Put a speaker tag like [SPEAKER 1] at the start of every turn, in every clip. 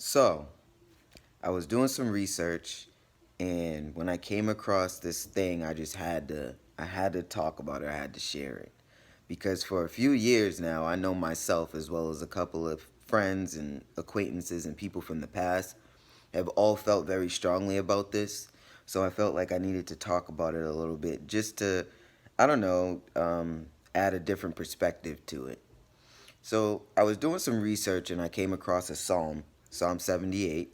[SPEAKER 1] So, I was doing some research and when I came across this thing, I had to talk about it. I had to share it. Because for a few years now, I know myself as well as a couple of friends and acquaintances and people from the past have all felt very strongly about this. So I felt like I needed to talk about it a little bit just to, I don't know, add a different perspective to it. So I was doing some research and I came across a psalm, Psalm 78.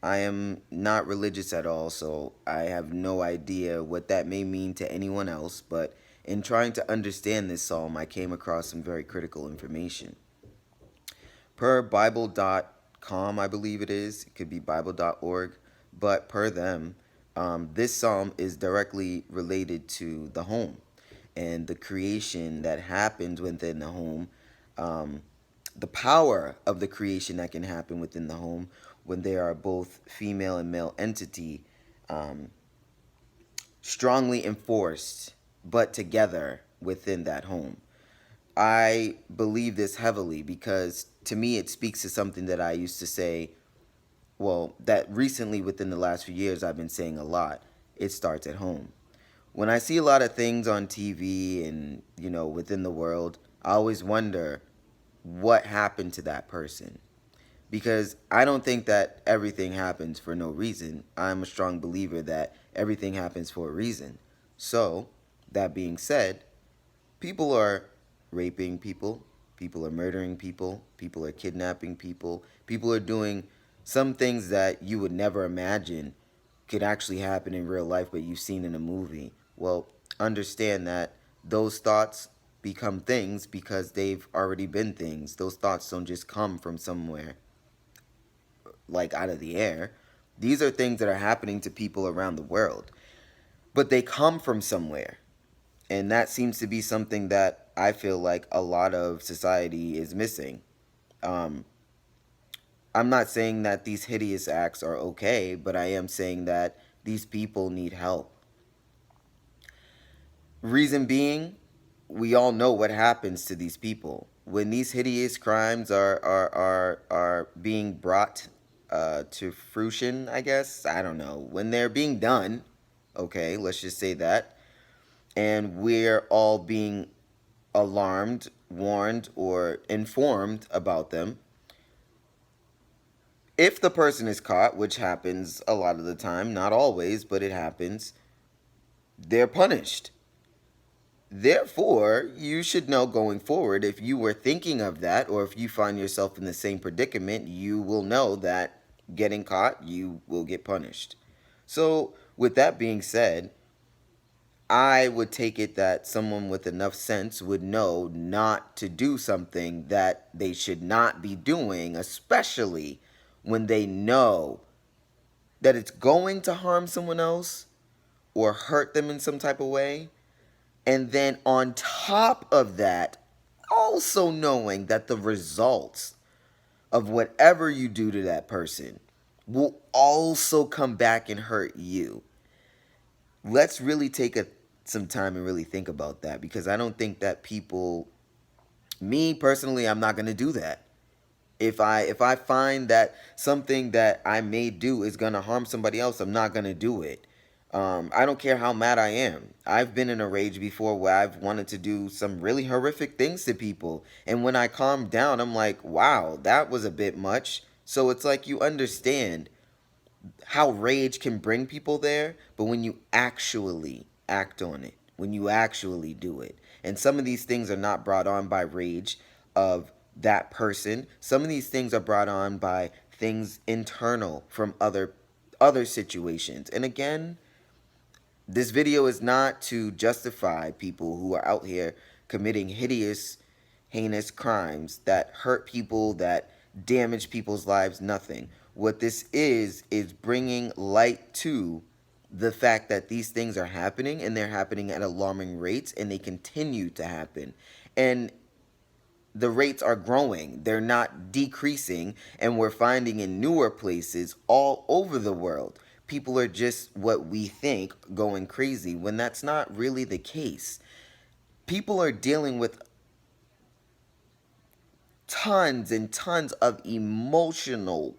[SPEAKER 1] I am not religious at all, so I have no idea what that may mean to anyone else, but in trying to understand this psalm, I came across some very critical information. Per Bible.com, I believe it could be Bible.org, but per them, this psalm is directly related to the home and the creation that happens within the home, um, the power of the creation that can happen within the home when they are both female and male entity, um, strongly enforced but together within that home. I believe this heavily because to me it speaks to something that I used to say, well, that recently within the last few years I've been saying a lot. It starts at home. When I see a lot of things on TV and, within the world, I always wonder what happened to that person. Because I don't think that everything happens for no reason. I'm a strong believer that everything happens for a reason. So, that being said, people are raping people, people are murdering people, people are kidnapping people, people are doing some things that you would never imagine could actually happen in real life, but you've seen in a movie. Well, understand that those thoughts become things because they've already been things. Those thoughts don't just come from somewhere, like out of the air. These are things that are happening to people around the world, but they come from somewhere. And that seems to be something that I feel like a lot of society is missing. Um, I'm not saying that these hideous acts are okay, but I am saying that these people need help. Reason being, we all know what happens to these people. When these hideous crimes are being brought to fruition, I guess, I don't know. When they're being done, okay, let's just say that, and we're all being alarmed, warned, or informed about them. If the person is caught, which happens a lot of the time, not always, but it happens, they're punished. Therefore, you should know going forward if you were thinking of that or if you find yourself in the same predicament, you will know that getting caught, you will get punished. So, with that being said, I would take it that someone with enough sense would know not to do something that they should not be doing, especially when they know that it's going to harm someone else or hurt them in some type of way. And then on top of that, also knowing that the results of whatever you do to that person will also come back and hurt you. Let's really take some time and really think about that because I don't think that people, me personally, I'm not going to do that. If I find that something that I may do is going to harm somebody else, I'm not going to do it. I don't care how mad I am. I've been in a rage before where I've wanted to do some really horrific things to people. And when I calm down, I'm like, wow, that was a bit much. So it's like you understand how rage can bring people there, but when you actually act on it, when you actually do it. And some of these things are not brought on by rage of that person. Some of these things are brought on by things internal from other situations. And again, this video is not to justify people who are out here committing hideous, heinous crimes that hurt people, that damage people's lives, nothing. What this is bringing light to the fact that these things are happening and they're happening at alarming rates and they continue to happen. And the rates are growing, they're not decreasing, and we're finding in newer places all over the world. People are just what we think going crazy when that's not really the case. People are dealing with tons and tons of emotional,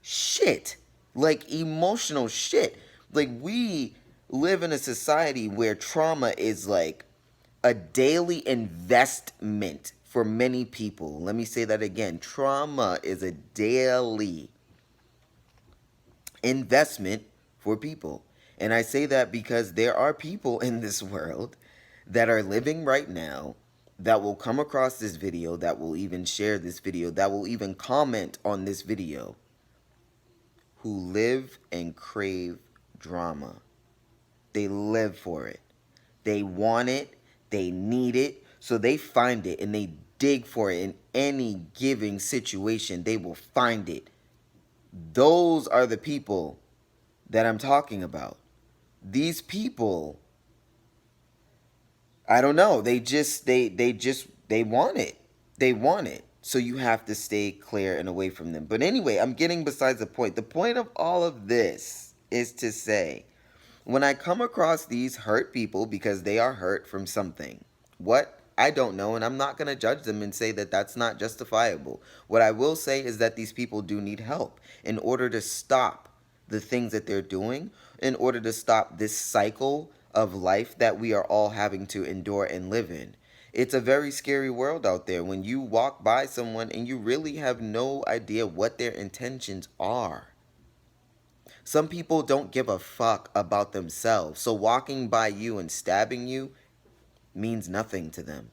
[SPEAKER 1] shit, like emotional shit. Like, we live in a society where trauma is like a daily investment for many people. Let me say that again. Trauma is a daily investment for people. And I say that because there are people in this world that are living right now that will come across this video, that will even share this video, that will even comment on this video, who live and crave drama. They live for it. They want it. They need it. So they find it and they dig for it in any given situation. They will find it. Those are the people that I'm talking about. These people, I don't know, they want it. They want it. So you have to stay clear and away from them. But anyway, I'm getting besides the point. The point of all of this is to say, when I come across these hurt people because they are hurt from something, what? I don't know, and I'm not going to judge them and say that that's not justifiable. What I will say is that these people do need help in order to stop the things that they're doing, in order to stop this cycle of life that we are all having to endure and live in. It's a very scary world out there when you walk by someone and you really have no idea what their intentions are. Some people don't give a fuck about themselves, so walking by you and stabbing you means nothing to them.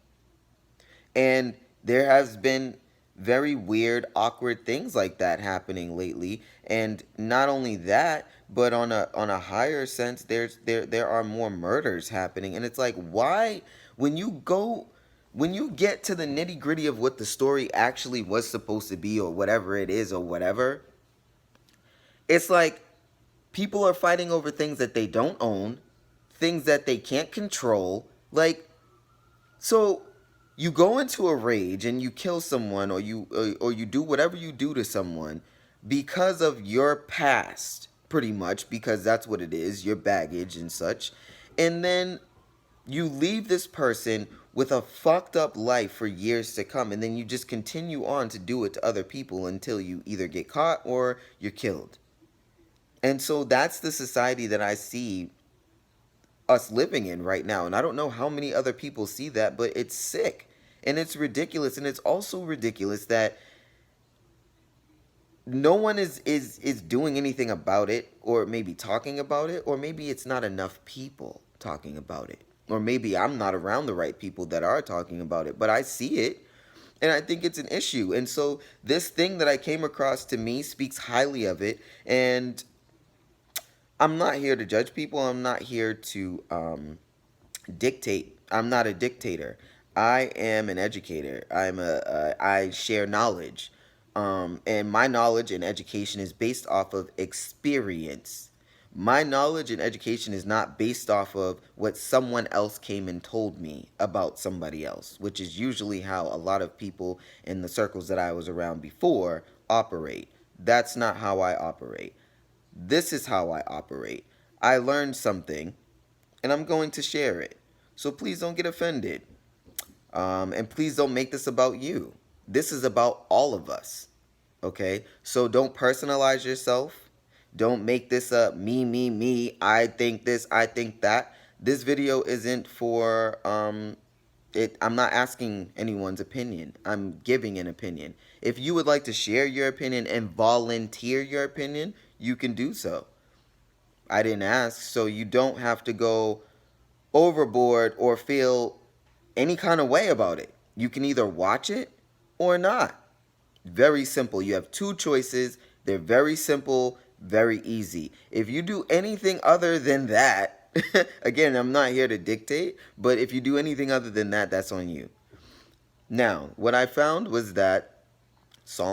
[SPEAKER 1] And there has been very weird, awkward things like that happening lately. And not only that, but on a higher sense, there are more murders happening. And it's like, why, when you get to the nitty gritty of what the story actually was supposed to be, or whatever it is, or whatever, it's like people are fighting over things that they don't own, things that they can't control. Like, so you go into a rage and you kill someone, or you do whatever you do to someone because of your past, pretty much, because that's what it is, your baggage and such. And then you leave this person with a fucked up life for years to come, and then you just continue on to do it to other people until you either get caught or you're killed. And so that's the society that I see us living in right now. And I don't know how many other people see that, but it's sick and it's ridiculous. And it's also ridiculous that no one is doing anything about it, or maybe talking about it, or maybe it's not enough people talking about it, or maybe I'm not around the right people that are talking about it, but I see it and I think it's an issue. And so this thing that I came across, to me, speaks highly of it. And I'm not here to judge people. I'm not here to dictate. I'm not a dictator. I am an educator. I share knowledge, and my knowledge and education is based off of experience. My knowledge and education is not based off of what someone else came and told me about somebody else, which is usually how a lot of people in the circles that I was around before operate. That's not how I operate. This is how I operate. I learned something and I'm going to share it. So please don't get offended. And please don't make this about you. This is about all of us. Okay? So don't personalize yourself. Don't make this a me. I think this, I think that. This video isn't for I'm not asking anyone's opinion. I'm giving an opinion. If you would like to share your opinion and volunteer your opinion, you can do so. I didn't ask, so you don't have to go overboard or feel any kind of way about it. You can either watch it or not. Very simple. You have two choices. They're very simple, very easy. If you do anything other than that, again, I'm not here to dictate, but if you do anything other than that, that's on you. Now, what I found was that